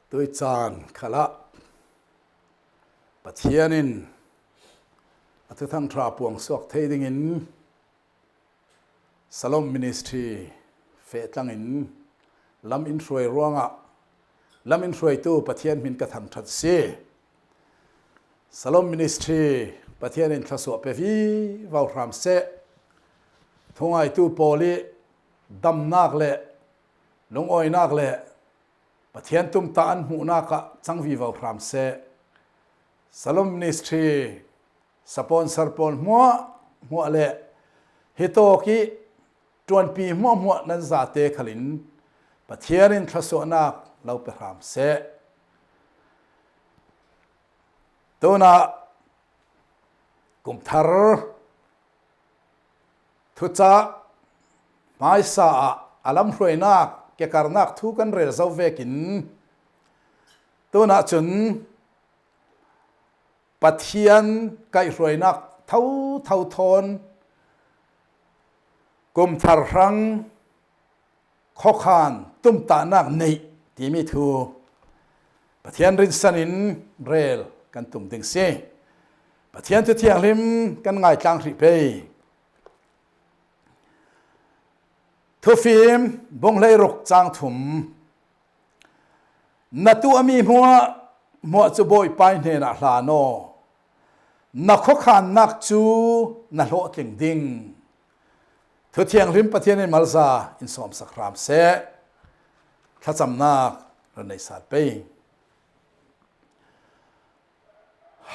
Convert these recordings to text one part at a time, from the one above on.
ตุยจานขละปะเทียนินอทุทั้งทราปวงสวกเทดิงินสลมมินิสทรีเฟตังอินลำอินทรวยร่วงอ่ะลำอินทรวยตู้ปะเทียนมินกระทังทัดเสสลมมินิสทรีปะเทียนินทศวเปวีวาวรามเสทงไอตู้โปลีดำนักเละลงอ้อยนักเละปะเทียนตุ้มตาอันหูนักะจังวีวาวรามเสสลมมินิสทรีสปอนเซอร์ปอนมัวเละฮิโตกิจวนปีมัวนั้นซาเตขลินปะเทียนินทศวนักเราไปรามเสตัวน่ะกุมทาร์ทุจ้าไม่สาอารมณ์รวยนักเกี่ยวกับนักทุกันเรื่องเจ้าเวกินตัวน่ะจนปะเทียนไก่รวยนักเท่าทนกุมทาร์รังข้อขานตุ้มตานักในที่มีทูปะเทียนรินสันินเรลกันตุ้มดึงเสปะเทียนจะเที่ยงริมกันง่ายจังริเปทุฟิมบงเลยรกจางถุมนัตัวมีมัวจะบ่อยไปเนนักลาโนนักข้อขานนักจูนักโลติงดิงทุเที่ยงริมปะเทียนในมัลซาอินสอมสักรามเสถ้าจำนักเราในสาเป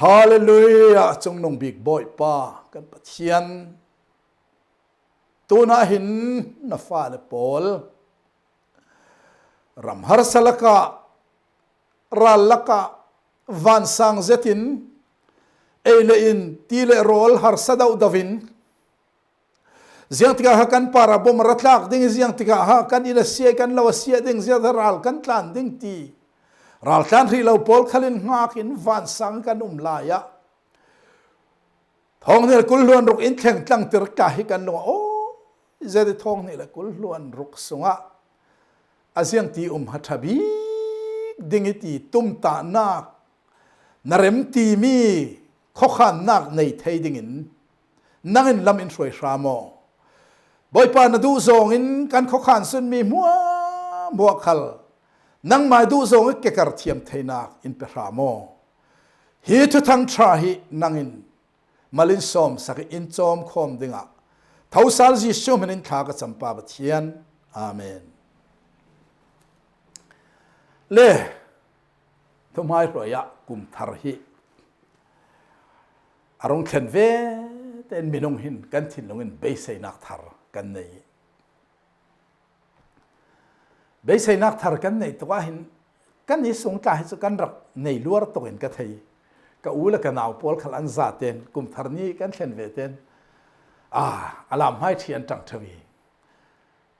ฮาเลลูยาจงนงบิกบ่อยป้ากันปะเทียนตัวน่าหินน่าฟ้าเลปอลรำฮาร์สลักะรัลลักะวันสังเจตินเอเลอินตีเลโรลฮาร์สดาวดาวินเสียงที่เขากันปาราบมรัตลักดิ้งเสียงที่เขากันอินเสียกันลาวเสียดิ้งเสียดารัลกันตันดิ้งตีรัลตันที่เราปอลขลินงากินวันสังกันลายะทองเนี่ยกุลล้วนรุกอินแข่งตั้งติรกาฮิกันลงโอ้จะได้ทองนี่แหละกุลล้วนรุกสงะอาเซียงตีหัตถบีดิ้งตีตุ้มตานักนารมตีมีข้อขันนักในไทยดิ้งนั่งอินลำอินสวยชามอบอยปานดูทรงอินกันข้อขันส่วนมีมัวขัลนั่งมาดูทรงเกกระเทียมไทยนักอินเปรามอฮีทุทั้งทราฮีนั่งอินมาลินสอมสักอินจอมคอมดิ่งอ่ะท้าวสาลจิชมันอินขากจำปาบัเทียนอาเมนเล่ทุกไม้รอยะกุมทาร์ฮีอารมณ์เข็นเวแต่ไม่ลงหินกันทิ้งลงหินเบสไอนักทาร์กันในเบสไอนักทาร์กันในตัวหินกันนี้สงใจสุกันรักในลัวร์ตัวเห็นกันไทยก็อู้ละกันเอาพอลขลันซาเตนกุมทาร์นี้กันเข็นเวเตนอารามให้เทียนจังทวี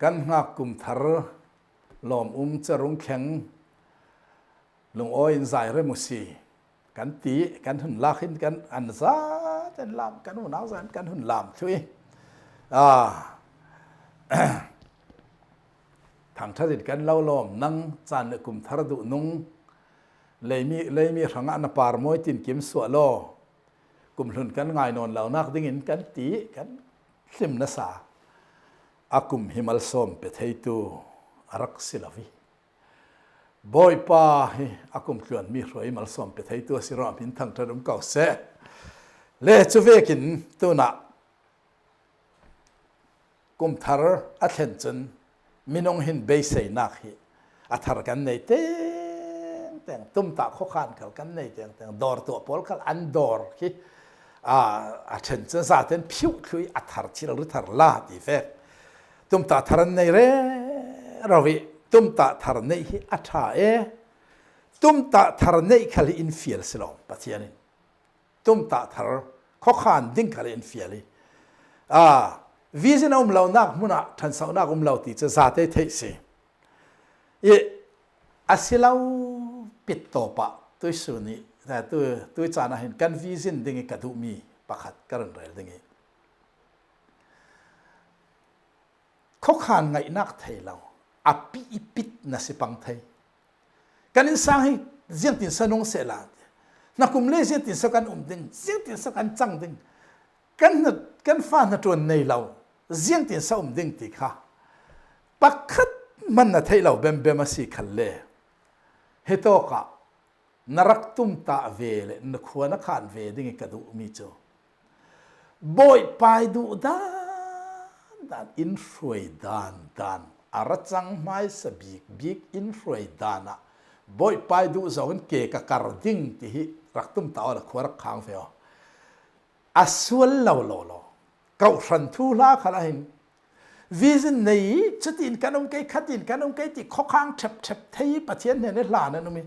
กันหักกุมทาร์ลอมจะรุงแข็งลงอ้อยใจเรมุสีกันตีกันหุ่นลากขึ้นกันอันซาเต็นลามกันหุ่นเอาซานกันหุ่นลามช่วยทางทัศน์กันเล่าล้อมนั่งจานกุมทาร์ดุนุงเลยมีขังอันปาร์มอยตินกิมสวโลกุมหุ่นกันง่ายนอนเหล่านักดิ้งกันตีกันสิมนัสาอากุมหิมัลสอมเปเทตูรักศิลวีบอยป้าอากุมขวนมีรอยมัลสอมเปไทยตัวสิรอมินทั้งทะลุเก่าเสเลจูเวกินตัวน่ะกุมทาร์อัตเทนจันมินองหินเบสไอนักฮีอัตทาร์กันในเต็งแต่งตุ้มตาข้อขานเขากันในแต่งดอร์ตัวพอลเขาอันดอร์ฮีอัตเทนจันซาเทนผิวคุยอัตทาร์ชิลหรือทาร์ลาดีเฟกตุ้มตาทาร์ในเร่เราวิตุ้มตาทาร์เนยอัฐาตุ้มตาทาร์เนยขลีอินฟิลสลอมปะเทียนินตุ้มตาทาร์ข้อขานดิ้งขลีอินฟิลวิจินาเหล่านักมุนะทันสาวนักเหล่าที่จะซาเตเทสิอาศิลาปิดต่อปะตัวส่วนนี้แต่ตัวจานะเห็นกันวิจินดิ้งกระดูมีประคัดกันเรื่องดิ้งข้อขานไงนักไทยเราอภิอิปิตนะสิปังไทย กันอินสร้างให้เจียงตินสนงเสลานักกุมเล่เจียงตินสกันดึงเจียงตินสกันจังดึงกันฟ้าหน้าจวนในเราเจียงตินสดึงติค่ะปักขัดมันน่ะให้เราเบมมาสิขันเล่เฮโตกะนรักตุมตาเวเลนขวานขานเวดึงกระดูมีโจบ่อยไปดูดานอินฟวยดานอารัจังไม่สบิกอินฟวยดานะบ่อยไปดูสอนเกกะการดิ้งที่รักตุมตาละขวารักขางเฟออาส่วนเราเก่าสันทุลาขลาหินวิจินนี้จะตินกันองค์เกยขัดตินกันองค์เกยที่ข้อข้างเฉบเที่ประเทศเนี่ยในหลานนั่นมี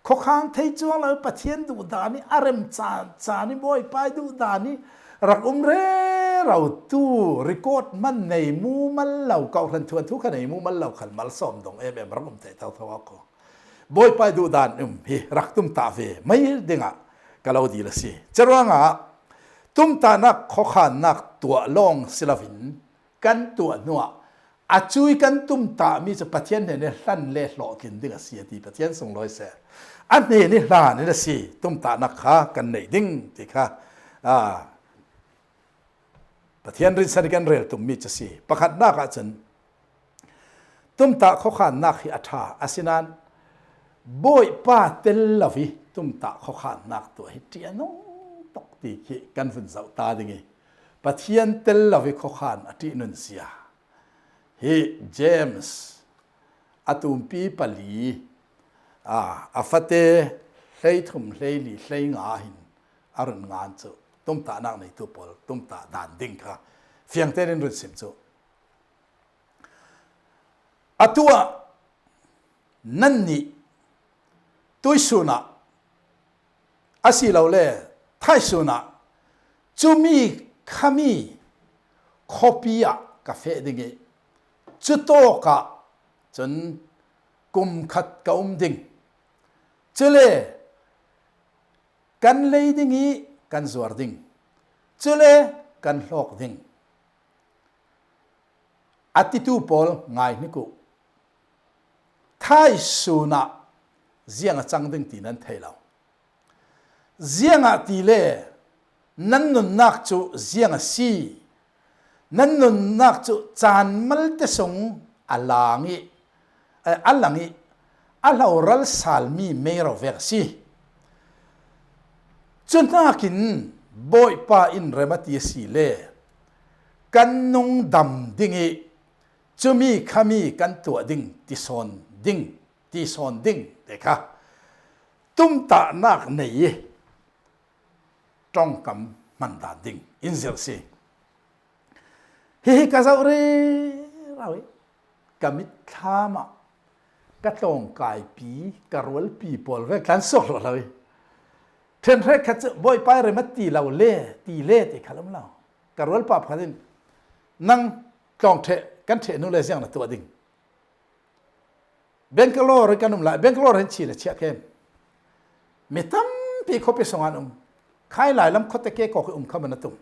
ข้อข้างที่จวงเราประเทศดูดานี่อารมณ์จานี่บ่อยไปดูดานี่รักเร่เราตู้รีคอร์ดมันในมูมันเราเก่าทันทวนทุกขณะในมูมันเราขันมาส่งตรงรักแต่เท่าก็บ่อยไปดูดานรักตุ้มตาเวไม่ดึงอ่ะก็เราดีละสิจะรู้งะตุ้มตานักข้อขานนักตัวลองศิลวินกันตัวนัวอาจุยกันตุ้มตามีจะประเทศเนี่ยลั่นเล่หลอกกินดึงเสียทีประเทศส่ง100 แสนอันนี้นี่ล่ะนี่ละสิตุ้มตานักขากันในดึงที่ค่ะประเทศรินสันกันเรลตุมมีจะสิประคัดนักอาจารย์ตุ้มตาข้อขานนักฮิอัฐาอาศินันบ่อยป้าเตลลาวิตุ้มตาข้อขานนักตัวฮิตยานงตกตีขีกันฝุ่นเสาตาดิงี้ประเทศเตลลาวิข้อขานอตินุนเซียเฮเจมส์อาตุมปีปาลีอาฟเตเฮทุมเฮลีเฮงาหินอารุณงานจูตุ้มตานักในตัวปอลตุ้มตาดานดิ้งค่ะเฟียงเตรินรุ่นสิมจูอาตัวนั่นนี่ตุยสุนัอาศิลาเล่ไทยสุนัจูมีขมีคอปีอะกาแฟดิ้งจุดโตกะจนกุมขัดกะดิ้งจุเล่กันเลยดิ้งกันสวดดิ้งจุเล่กันหลอกดิ้งอัติตูปอลง่ายนิกุไทยสุนัเจียงจังดิ้งตีนั้นไทยเราเจียงตีเล่นั่นนุนนักจูเจียงซีนั่นนุนนักจูจานมัลเตสงอัลลังอัลลารัลซาลมีเมรเวอร์ซีจนนักินบ่อยป้าอินเรมาตีสีเล่กันนงดำดิ้งจะมีขมีกันตัวดิ้งที่ซอนดิ้งเด็กค่ะตุ้มตานักในจ้องกำมันดาดิ้งอินเซลซีเฮ้กะเจ้าเร่เรากำมิทามะกะตองกายปีกะรวลปีปอลเวกันสอกเราเทนเรกะจะบ่อยไปเรมาตีเราเล่ติขะลำเรากะรวลปาพะดินนั่งกองเทกันเทนู่นเลยเสียงน่ะตัวดิ้งเบงกะโลรกันนุ่มละเบงกะโลเห็นชีละเชียเข้มเมตัมปีคบไปสองอันใครหลายลำคดตะเกะก็คือเข้ามานะตุ่ม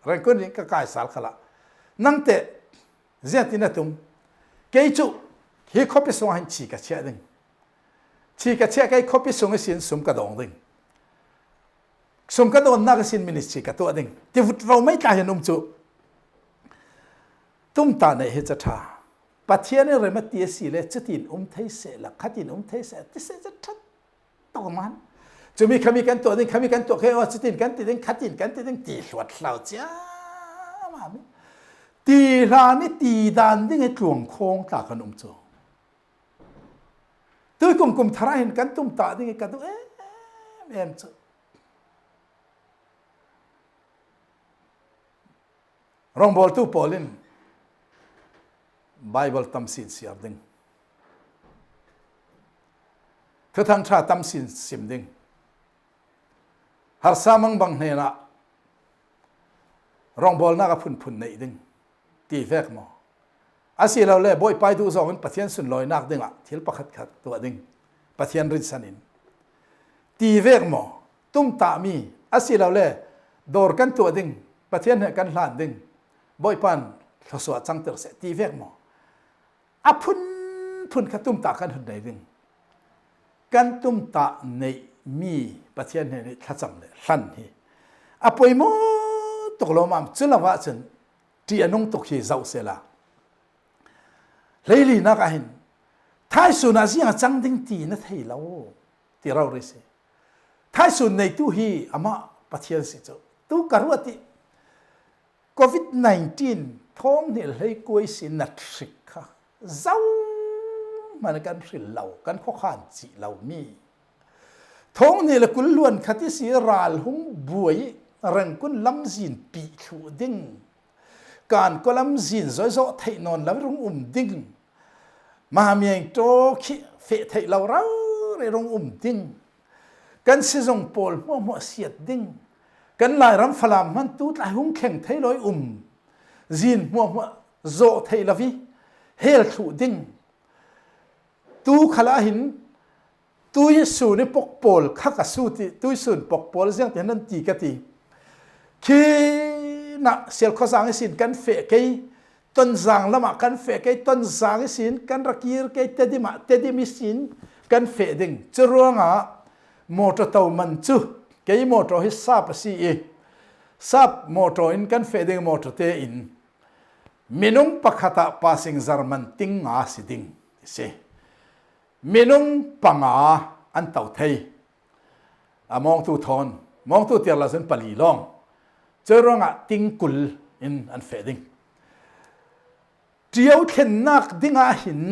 เรื่องคนนี้ก็กายสารขละนั่งเตะเจียตินะตุ่มเกยจุเฮคบไปสองอันชีกะเชียดึงชีกะเชียเกยคบไปสองอันสินสมกระดองดึงสมกระดองนักสินมินิชีกะตัวดึงที่เราไม่กล้าเห็นนุ่มจุตุ้มตาในเฮจท่าปัจเจียนเรื่องมาตีสีเลยจะตินไทยเสละขัดตินไทยเสที่เสจะทัดต่อมันจะมีขมีกันตัวนึงขมีกันตัวแค่ว่าจะตินกันติดขัดตินกันติดตีสวดเหล่าจ้ามาไม่ตีลานี่ตีดานดิ้งให้หลวงโค้งตาขนมโจตัวกลุ่มทรายเห็นกันตุ้มตาดิ้งให้กันตัวเอ็มโจรองบอลตู้ปอลินไบเบิลตั้มสินเสียดึงเธอทางชาตั้มสินสิมดึงหาสามังบังเนนะรองบอลน่ากับพุ่นในดึงตีแฟกมออาศัยเราเลยบ่อยไปดูสองคนประเทศสุนลอยนักดึงอ่ะที่ประคัดตัวดึงประเทศริสันินตีแฟกมอตุ้มตามีอาศัยเราเลยดอร์กันตัวดึงประเทศเนี่ยกันหลานดึงบ่อยปันเขาสวดจังเตอร์เสตีแฟกมอพุ่นขัดตุ้มตากันหุ่นไหนดึง กันตุมตะในมีประเทศนี้ถ้าจำเลยทันทีอป่วยมตกลงมาจุลว่าฉันที่อนงตกที่เจ้าเสละเลยลีนักเห็นท้ายสุดน่ะสิยังจังดิ้งตีนั่นให้เราที่เราเรียกท้ายสุดในตู้ฮีอามาประเทศสิจ้าตู้การว่าที่โควิด-19 ท้องนี่เลยกวยสินัดสิกค่ะเจ้ามันกันสิเรากันข้อขันสิเรามีท้องนี่ละกุลล้วนขัดที่สีราลหงบวยรังกุลลำจินปีถูดิ้งการก็ลำจินซอยๆไทยนอนแล้วรงดิ้งมาเมียงโตขี้เฟะไทยเราเรงดิ้งกันสิจงปอลมัวเสียดดิ้งกันหลายรำฝรั่งมันตูดหลายหงแข่งไทยลอยจินมัวโจไทยละวิเฮลถูดิ้งตูขลาหินตุยสูนปกปอลข้ากสูติตุยสูนปกปอลเสียงที่นั่นตีกติคีน่ะเสียข้อสังสินกันเฟะกี้ต้นสังละมากันเฟะกี้ต้นสังสินกันรักยีร์กี้เตดิมิสินกันเฟะดิ่งจะรู้งะมอเตอร์เต่ามันจูกี้มอเตอร์ฮิซาปซีซับมอเตอร์อินกันเฟะดิ่งมอเตอร์เตอินมินุงปักขตาปาสิงจารมันติงงาสิดิ่งเสมินุงปังอาอันเต่าไทยมองตูทอนมองตูเตียร์ละสันปลีลองเจอร้องติงกุลอินอันเฟดิงเจียวเข็นนักดิ้งอาหิน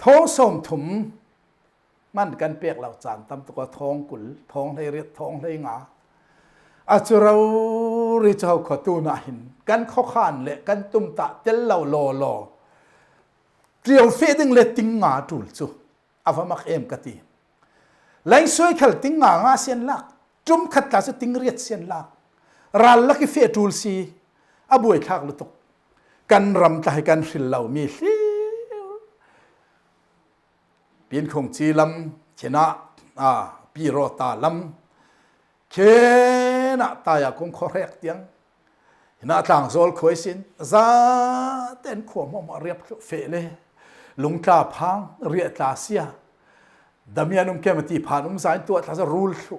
ท้องสมถุมมันกันเปียกเหล่าจานตำตัวท้องกุลท้องเลยเรียดท้องเลยงาอาจจะเราริจาวขตูนาหินกันข้อขานเละกันตุมตะเจลเหล่าลอเกี่ยวเฟดิงเลติงงาถูลจูอาฟมักเอ็มกตีแรงช่วยขัดติงงาเสียนลักจุ่มขัดตาสติงเรียดเสียนลักรัลลักเฟถูลซีอาบวยทักลุตุกันรำตายกันสิลเหล่ามีสิปีนคงจีลำเชนะปีโรตาลำเชนะตายคงคอเรกเตียงน่าต่างโซลคุยสินซาเต้นขวมมาเรียบเฟเลยลุงตาพังเรียตาเสียดามีนุมแกมตีผ่านสายตัวทัศรูลสุ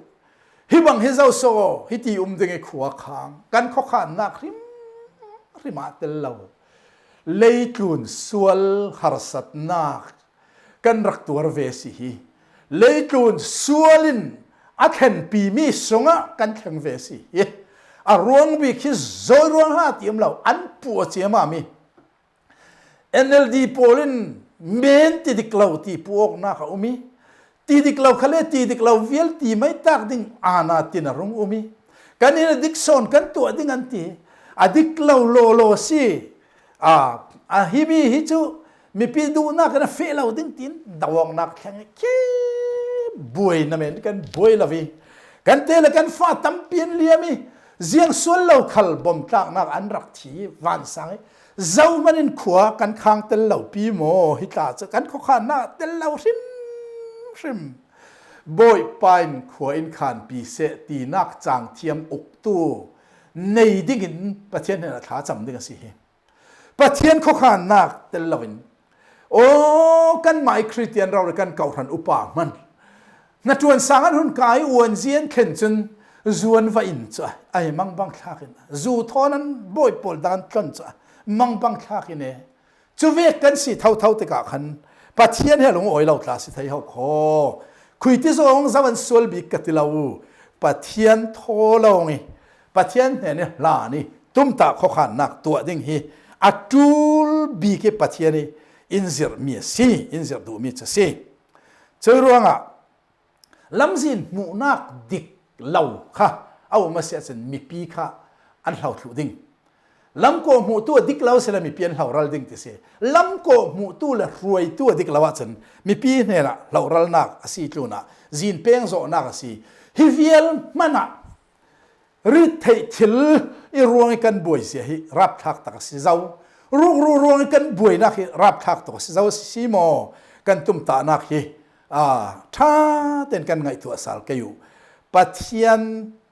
ฮิบังฮิเจ้าโซฮิตีดึงไอ้ขวคางกันข้อขานนักริมาเตลเราเลยจุนสวลฮาร์สัตนักกันรักตัวเวสีเลยจุนสวลินอัดเห็นปีมีสงะกันแข่งเวสีรวงบิคิโซรวงหาทีมเราอันปวดเสียมามี NLD โพลินเมนติดิกเราตีพวกนักอุมีติดิกเราเขาเล่ติดิกเราเวลตีไม่ตักดิ่งอาณาตินรงอุมีกันนี่ดิกโซนกันตัวดิ่งอันตีดิกเราโลซีฮิบีฮิจูมีปีดูนักกันเฟลเราดิ่งตินดาวงนักแข่งขี้บุยนั่นเองกันบุยละวีกันเตลกันฟ้าตั้มเปลี่ยนเลียมีเสียงส่วนเราขัลบอมตากนักอันรักทีวันสังเจ้ามันอินขวากันข้างเตลเหล่าปีโมฮิตาจะกันข้อขานาเตลเหล่าริมบอยปายขวาอินขานปีเสตีนักจางเทียมอุกตัวในดิ่งประเทศเนี่ยท้าจำดิ่งสิประเทศข้อขานักเตลเหล่าอินโอ้กันหมายคริสเตียนเราเลยกันเก่าทันอุปามันนัดจวนสังอันหุ่นกายอวนเจียนเข็นจนจวนว่าอินจ้ะไอ้มังบังทักินจูทอนั้นบอยปอลดันต้นจ้ะมังบังทักินเนี่ยจูเวกันสิเท่าติกาขันปัจเจียนเฮลงโอยเราคลาสิไทยเขาขอคุยที่สองสวรรค์สวลบิกติเราปัจเจียนโทเราไงปัจเจียนเนี่ยลานี่ตุ้มตาข้อขันนักตัวดิ่งฮีอัตุลบิกปัจเจียนอินซิร์มีสิอินซิร์ดูมีจะสิเจอรู้งะลำซินหมู่นักดิกเหล่าค่ะเอามาเสียสินมีปีค่ะอันเหล่าถูดิ่งลำโกหมู่ตัวดิกเหล่าเสร็จมีเปลี่ยนเหล่ารัลดิ่งที่เสียลำโกหมู่ตัวละรวยตัวดิกเหล่าสินมีปีเนี่ยละเหล่ารัลนักอาศัยจุนะจีนเป้งโซนักอาศัยฮิเวียลมันอะริดเทิลอีรวงกันบวยเสียฮิรับทักตักสิเจ้ารูงกันบวยนักฮิรับทักตักสิเจ้าสิโมกันตุ่มตานักฮิถ้าเต้นกันไงตัวสาวก็อยู่ปัจเจียน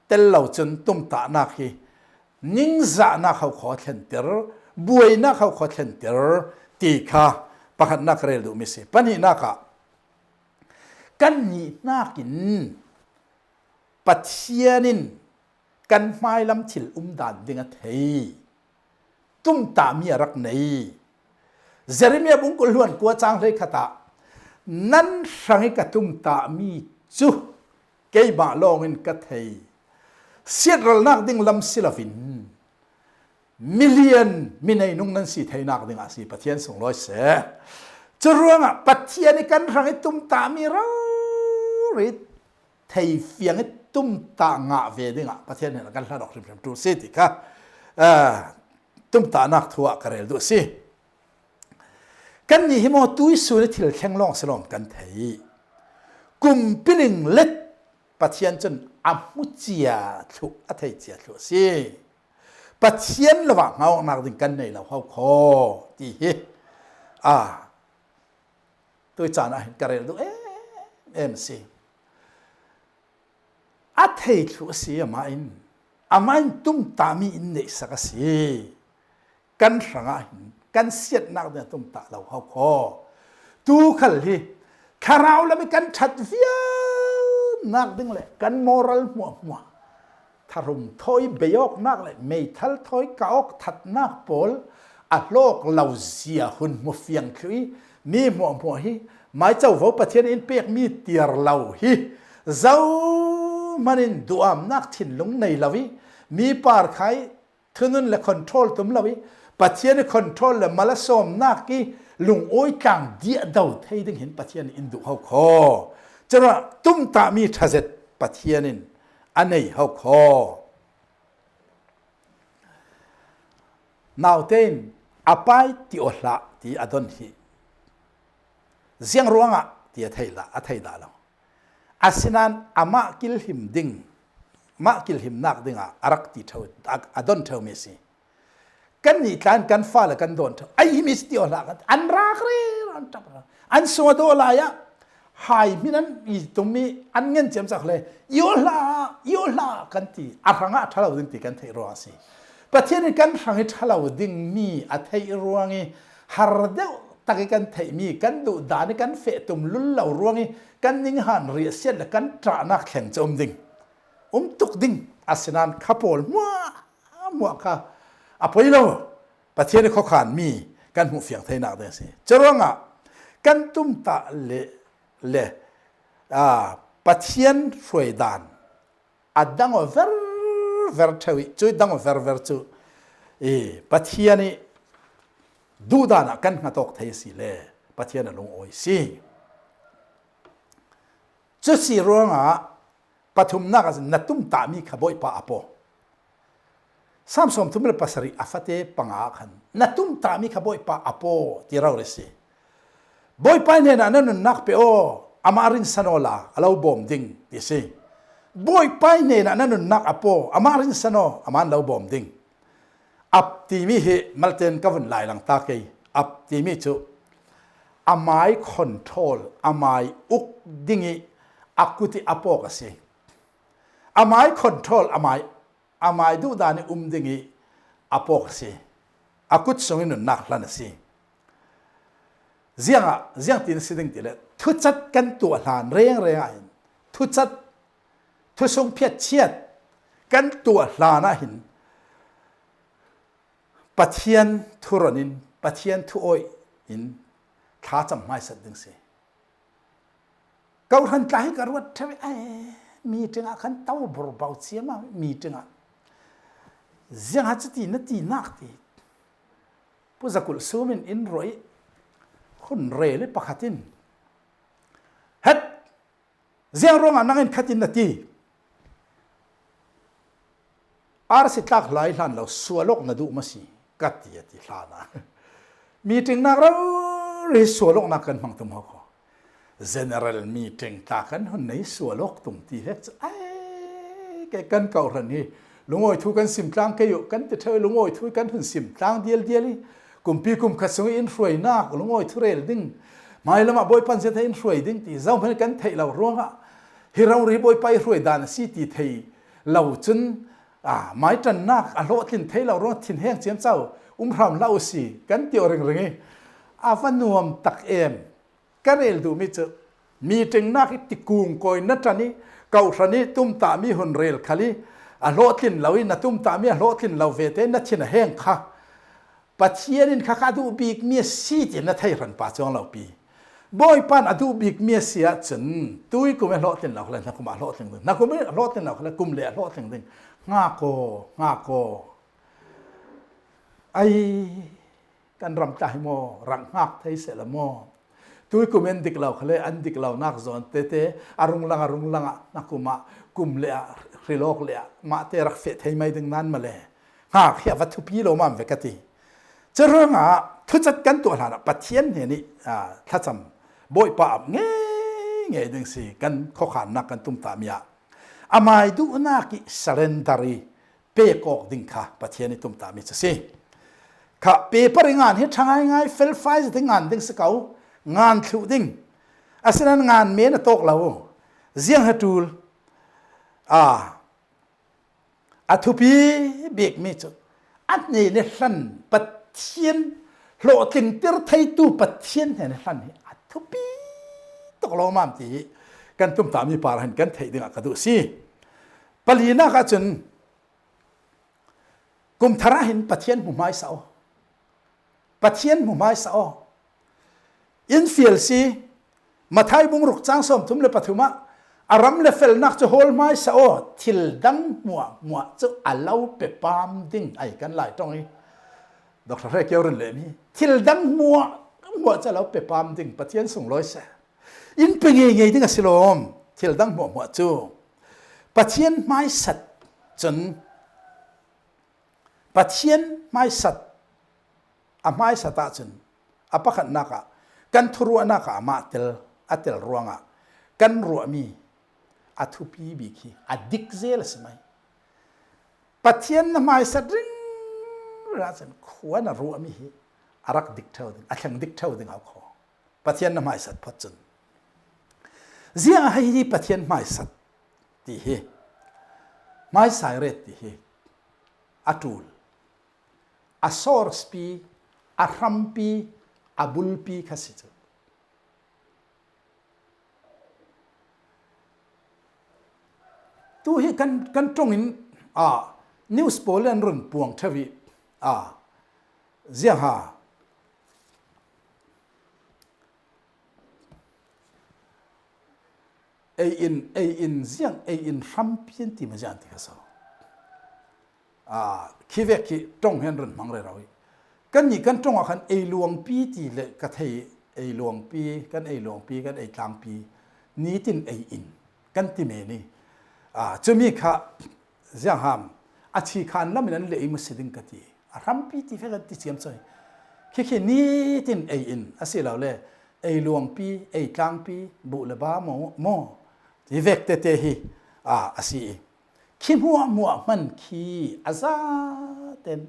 เตลเหล่าจนตุ่มตานักฮีนิ่งจะนักเขาขอเทนเตอร์บวยนักเขาขอเทนเตอร์ตีค่ะป ปะขันนักเรลดูมิสิปนินักะกันนี่นักินปัทเทียนินกันไม่ลำถิลดานดิ่งเทตุ้มตามีรักในเจเรมียบุงกุลวนกัวจางเลยขตานั้นสังให้กตุ้มตามีจูเกี่ยบาลองอินกัเทเสียดรัลนักดิ่งลำศิลปินมิลเลียนมินัยนุ่งนั้นสิไทยนักดิ่งอาศัยปัทเทียน200เสจะรู้ว่าปัทเทียนกันสังให้ตุ้มตามีรักริดไทยเฟียงให้ตุ้มตางะเวดิ่งอ่ะปัทเทียนเนี่ยกันหลอกริมริมดูสิติค่ะตุ้มตานักทัวร์กระเรลดูสิกันนี่หิมอตุยสุนทิลแข่งลองสลอมกันไทยกุมปิลิงเล็ดปัทเทียนจนอามุจียทุกอัฐยเจียทุสิปัทเทียนระหว่างเงาหนักดิ่งกันในเราเข้าคอดีตัวจานะเห็นกระเรลดูเอ็มสิอัฐยทุสิอามาอินตุ้มตามีอินเนสักสิกันสังอาหินกันเสียดนักเนี่ยตุ้มตาเราเข้าคอตูขัลฮีคาราวแล้วมีกันชัดเฟียนักดึงเลยกันมอรัลมัวทารุมถอยเบียกนักเลยไม่ทัลถอยกอกทัดนักโพลอัดโลกเราเสียหุ่นมุฟียงคือมีมัวฮีไม่เจ้าว่าประเทศอินเปียกมีเตียร์เราฮีเจ้ามันอินดูอามนักถิ่นลงในเราวิมีปาร์ไข่ทุนและคอนโทรลตุ้มเราวิปัจเจียนคอนโทรลและมาลาสอมนักกี้ลุงโอยจังเดียดาวไทยดึงเห็นปัจเจียนอินดูเขาคอจะว่าตุ้มตามีทัศน์ปัจเจียนินอันไหนเขาคอนาวเต้นอภัยที่อละที่อดอนฮีเสียงร้องอ่ะที่ไทยละไทยละเราอาศินันอามากิลหิมดิ่งมากิลหิมนักดิ่งอ่ะอารักที่เท่าอดอนเท่าเมสิกันนี่กันฟ้าและกันโดนเถอะไอ้มิสติโอลากันอันรักเรื่องอันสวดโอลายะหายมินั้นอีตรงนี้อันเงินเจียมสักเลยโยลากันที่อารังอาทลาวดิ้งที่กันเทรัวสิประเทศนี้กันรังอาทลาวดิ้งมีอาเทรัวงี้ฮาร์เดลตักกันเทมีกันดูดานี่กันเฟตุมลุลลาวรัวงี้กันนิ่งหันเรียเสียและกันตรานักแข่งจมดิ้งตุกดิ้งอาศินันขับโอลมัวค่ะอภัยเราประเทศนี้เขาขานมีกันหูเฟียงไทยนักเดียสิจะร้องอ่ะกันตุ้มตาเละประเทศช่วยดานดังว่าเวอร์ทวีช่วยดังว่าเวอร์จูประเทศนี้ดูดานะกันมาตกไทยสิเล่ประเทศนั้นลงโอยสิจะสิร้องอ่ะปฐุมนักนัตุ้มตามีขบอยปะอโปสามสมทุมเลปัสริอาฟเตปังอาคันนัตุ้มตามีขบอยปะอโปที่เราเรสิบอยไปเนี่ยนั่นนักเปโออามารินสโนลาเราบอมดิ้งดิสิบอยไปเนี่ยนั่นนักอโปอามารินสโนอามันเราบอมดิ้งอับตีมีเหมัลเทนกับวันไหลหลังตาเกยอับตีมีจูอามายคอนโทรลอามายอุกดิ้งอักุติอโปกสิอามายคอนโทรลอามายดูดานี่ดิ้งอโปกสิอากุตสงินนักลันสิเสียงตีนสิดิ้งตีเลยทุจัดกันตัวหลานเรียงทุจัดทุทรงเพียรเชียดกันตัวหลานหินปะเทียนทุรนินปะเทียนทุโอยหินท้าจำไม่สัตดึงสิเกาทันใจกันว่าทำไมมีจังขันเต้าบรบาวเสียมามีจังเสียงฮัจตีนตีนักตีผู้จักกุลซูมินอินรอยคนเร่เลยปะขัดินเฮ็ดเสียงร้องนั่งอินขัดินนาทีอาร์สิตักหลายล้านเราสวลกนาดูมาสิกัดที่ที่ล้านะมีถึงนักเราเรื่องสวลกนักกันฟังตุ้มเขาgeneral meeting ตากันคนไหนสวลกตุ้มที่เฮ็ดแกกันเก่าทันนี้ลุงโอยทุกันสิมตังก็อยู่กันแต่เธอลุงโอยทุกันหุ่นสิมตังเดียลี่กุมปีกุมขัดสงอินฟรวยนักลุงโอยทุเรลดิ้งไม่ละมาบอยปันเสถียรฟรวยดิ้งที่เจ้าเพื่อนกันไทยเราร้องอ่ะฮิเรารีบอยไปฟรวยดานสิที่ไทยเราจนไม่จันนักอโลทินไทยเราร้องทินแห้งเจียมเจ้าพรำเล่าสิกันเตียวเริง อาฟันนวมตักเอมกะเรลดูมิจมีจึงนักติกุงกอยนัทนี้เกาชนี้ตุ้มตามีหุนเรลคลีอโลทินเราอินตุ้มตามีอโลทินเราเวเตนัชินแห้งค่ะปัจเจียนินข้าดูบีกมีสีจินนัทไทยรันป่าจงเราปีบ่อยปานอดูบีกมีเสียจนตุยกุมโลทินเราเลยนักกุมโลทินนึงนักกุมโลทินเราเลยกุมเล่โลทินนึงงาโกไอกันรำใจโมรังหักไทยเสละโมตุยกุมเอนดิกเราเลยอันดิกเรานักจนเตอารุงลังนักกุมเล่ริโลกเล่มาเตรักเฟตให้ไม่ดึงนั้นมาเลยหากเหี่ยวัตถุพีโลมาเวกติจะเรื่องทุจัดกันตัวหลานปัจเจียนเห็นนี่ถ้าจำบ่อยปาบเงี้ยดึงสิกันข้อขานนักกันตุ้มตามีอามาดูนักสเรนดารีเปกอกดิ่งค่ะปัจเจียนนี่ตุ้มตามีจะสิค่ะเปปริงานเฮ็ดช่างง่ายเฟลไฟส์ถึงงานดิ่งสเกางานถูดิ่งอาศัยงานเมนตกเราเสียงฮัตูลอัตุปีเบกมิจอันนี้เนี่ยสันปัจเจียนโลติงเตอร์ไทยตู้ปัจเจียนเนี่ยสันอัตุปีตกลงมาตีกันตุ้มตามีปาร์หันกันไทยดึงกระดูสิปลีน่าก็จนกุมทระเห็นปัจเจียนหุ่มไม้เสาปัจเจียนหุ่มไม้เสาอินฟิลซีมาไทยบุงรุกจ้างสมทุมเลปฐุมะอารมณ์เลเฟลนักจะโฮลไม้เสาทิลดังมัวจะอาเลาเปปามดิ้งไอ้กันหลายตรงนี้ดร.เกี่ยวเรื่องเลยนี่ทิลดังมัวจะเราเปปามดิ้งปัจเจียนส่งร้อยเสอินเป็นยังไงดิ้งสิลมทิลดังมัวจูปัจเจียนไม้สัตจนปัจเจียนไม้สัตไม้สัตจนปะขันนักกันทรัวนักมาเตลรวงกันรัวมีอัตุปีบิคีดิกเซลสมัยปัจเจียนไม้สัตริงราชนขวานรัวมีอารักดิกเท่าดึงแข่งดิกเท่าดึงเอาขอปัจเจียนไม้สัตพัดจนเสียให้ดีปัจเจียนไม้สัตตีเฮไม้สายเรตตีเฮอัตูลอสอร์สปีอารัมปีอาบุลปีข้าศึกตัวเฮกันตรงนี้นิวส์โพลนรุ่นปวงทวีเสียหาเอินเสียงอินรัมปีนที่มาจากที่เขาสคิดว่าคิดตรงเห็นรุ่นมังเรเรากันนี่กันตรงกันหลวงปีที่เลยกระเทยหลวงปีกันหลวงปีกันกลางปีนี้ตินอินกันที่เมนี่จะมีข้าเสียงหามอาชีพนั้นมันเลยมุสลิมกันที่รัมปีที่เฟกันที่เสียมใจคิดนี้ตินอินอาศัยเราเลยหลวงปีกลางปีบุลบาโมที่เวกเตเตฮีอาศัยขี้มัวมันขี้อาซาเต็น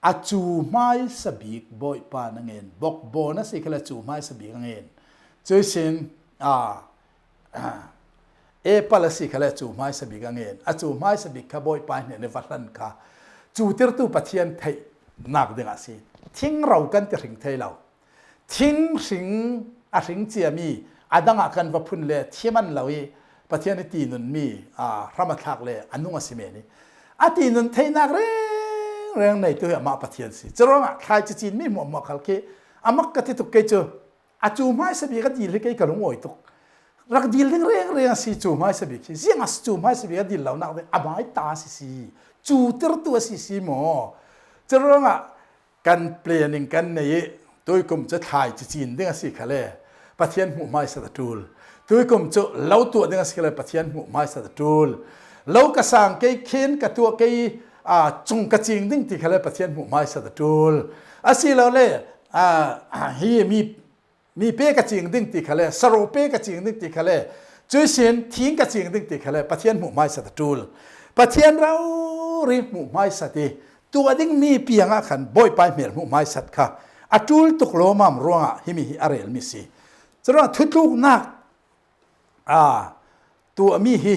อาจูไม้สบิกบ่อยปานังเงินบอกโบนัสสิเขาเลยจูไม้สบิกนังเงินจุดสินปาลสิเขาเลยจูไม้สบิกนังเงินจูไม้สบิกเขาบ่อยปาเนี่ยในวัดนั้นค่ะจูเตอร์ตูปัจเจียนไทยนักเด้งอาศิทิ้งเรากันจะถึงไทยเราทิ้งสิ่งเจียมีดังกันว่าพุ่นเลยที่มันเราปัจเจียนตีนุนมีพระมาทักเลยอันนุ่งอาศิเมนี่ตีนุนไทยนักเรื่องในตัวมาปัจเจียนสิจะร้องใครจะจีนไม่หมดเขาเกี่มักกะที่ตุกเกจจูไม้สบิกก็ดีเลยก็ลงโอยตุกรักดีเรื่องสิจูไม้สบิกเสียงจูไม้สบิกก็ดีแล้วนักเลยไม่ตาสิจูเตอร์ตัวสิหมอจะร้องกันเปลี่ยนกันในตัวกลุ่มจะถ่ายจะจีนเรื่องสิเขาเลยปัจเจียนหัวไม้สัตตูลตัวกลุ่มจะเล่าตัวเรื่องสิเขาเลยปัจเจียนหัวไม้สัตตูลเล่ากระสังเกยเข็นกับตัวเกยจงกระจิงดิ้งที่เขาเลยปัจเจียนหัวไม้สัตตูลอาศัยเราเลยฮีมีเป้กระจิงดิ้งที่เขาเลยสโรเป้กระจิงดิ้งที่เขาเลยจุดเสียนทิ้งกระจิงดิ้งที่เขาเลยปัจเจียนหัวไม้สัตตูลปัจเจียนเราเรียกหัวไม้สัตติตัวดิ้งมีเพียงขันบ่อยไปเหมือนหัวไม้สัตค่ะจูลตุกโลมามรัวฮิมีอะไรมิสิจะว่าทุกลูกนักตัวมีฮี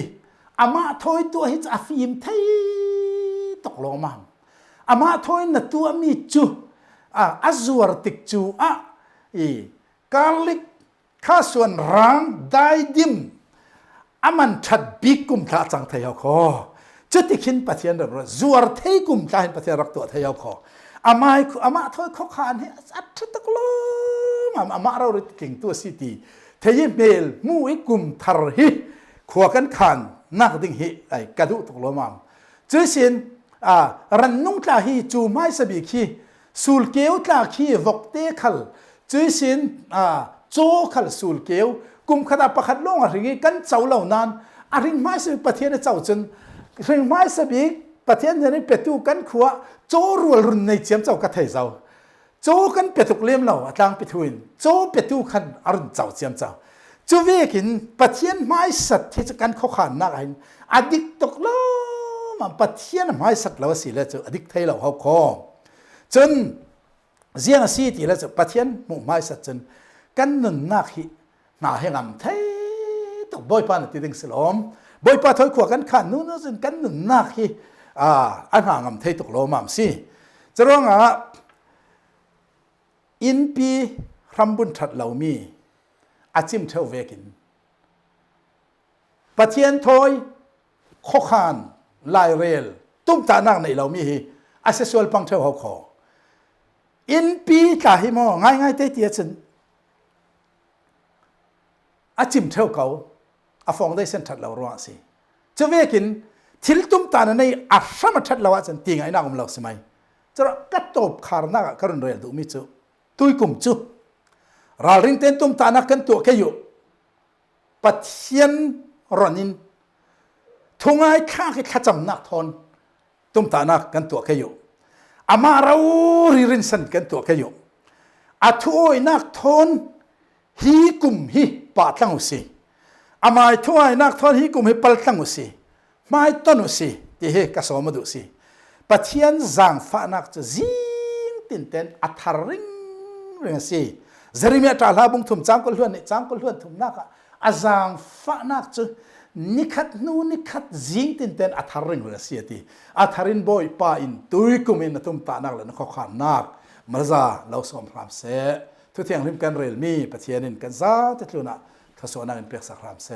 มาถอยตัวฮิจอาฟิมไทยตกลงมามาถอยนัตัวมีจูอัจวรติกจู garlic ข้าส่วนร้างได้ดิมอามันชัดบิกุมท่าจังเทียวคอจุดที่ขินปะเทียนเราจวดเทกุมท่าเห็นปะเทียนรักตัวเทียวคออามาถอยข้อขานให้อัดตะกลมอามาเราเก่งตัวสิตีเทียเมลมูอิกุมทาร์ฮิขวกันขานนักดิ่งฮิไอกระดูตกลมามจุดสินรันนุ่งตาฮีจูไม่สบิคีสูลเกียวตาคีวกเตคัลจุดสินโจคัลสูลเกียวกุมขนาดประคัดลงอะไรงี้กันเจ้าเหล่านั้นอะไรไม่สบิประเทศเจ้าจนเรื่องไม่สบิประเทศนี้เป็ดตูกันขัวโจรัวรุนในเจียมเจ้ากระเทยเจ้าโจกันเป็ดตุกเลี้ยมเหล่าต่างเป็ดทุนโจเป็ดตูขันอรุณเจ้าเจียมเจ้าจูเวกินประเทศไม่สัตที่จะกันเขาขานนักอินอดิกตกล้อประเทศไม่สัตแล้วสิแล้วจะอดิกเทยเราเขาคอจนเจียงสีที่แล้วจะประเทศมุ่งไม่สัตจนกันนุนนักฮิน่าให้งำเทยตกบ่อยปานติดึงสลอมบ่อยปาถอยขวากันขันนู้นจนกันนุนนักฮิอันห่างงำเทยตกล้อมามสิจะร้องอินปีรำบุญทัดเหล่ามีอาจิมเทวเวกินปะเทียนทอยขอขานลายเรลตุ้มตานักในเรามีอาเซสวลปังเทวเขาขออินปีตาหิมอง่ายๆเตี้ยๆจนอาจิมเทวเขาอาฟองได้เส้นทัดเราร้องสิเทวเวกินทิลตุ้มตาในอาสามทัดเราจนตีไงนักของเราสมัยจะกัดตบคาร์นักการุนเรลดูมิจูตุยกุมจูราลิงเต้นตุ้มตานักกันตัวแค่อยู่ปัทยันรอนินทงไอ้ข้าคิดขจำนักทอนตุ้มตานักกันตัวแค่อยู่อามาเราริรินสันกันตัวแค่อยู่อาทุยนักทอนฮีกุมฮีปาตั้งอุสีอามาทุยนักทอนฮีกุมฮีปัลตั้งอุสีไม่ต้นอุสีที่เฮกสอมดุสีปัทยันจังฟ้านักจะซิงตินเต้นอัทาริงเรื่องสีจริเมียตาลาบุงทุ่มจังก็ล้วนนี่จังก็ล้วนทุ่มนักอาจารย์ฟ้านักจะนิคัดนู้นิคัดจิงตินเต้นอัทารินเวลาเสียทีอัทารินบ่อยป้าอินตุยกุมินทุ่มตานักเลยนักขานนักมาซาเราสมพรามเสทุกที่ยังริมกันเรลมีปะเทียนินกันซาติดลุนะทศวรรณันเปียกสักพรามเส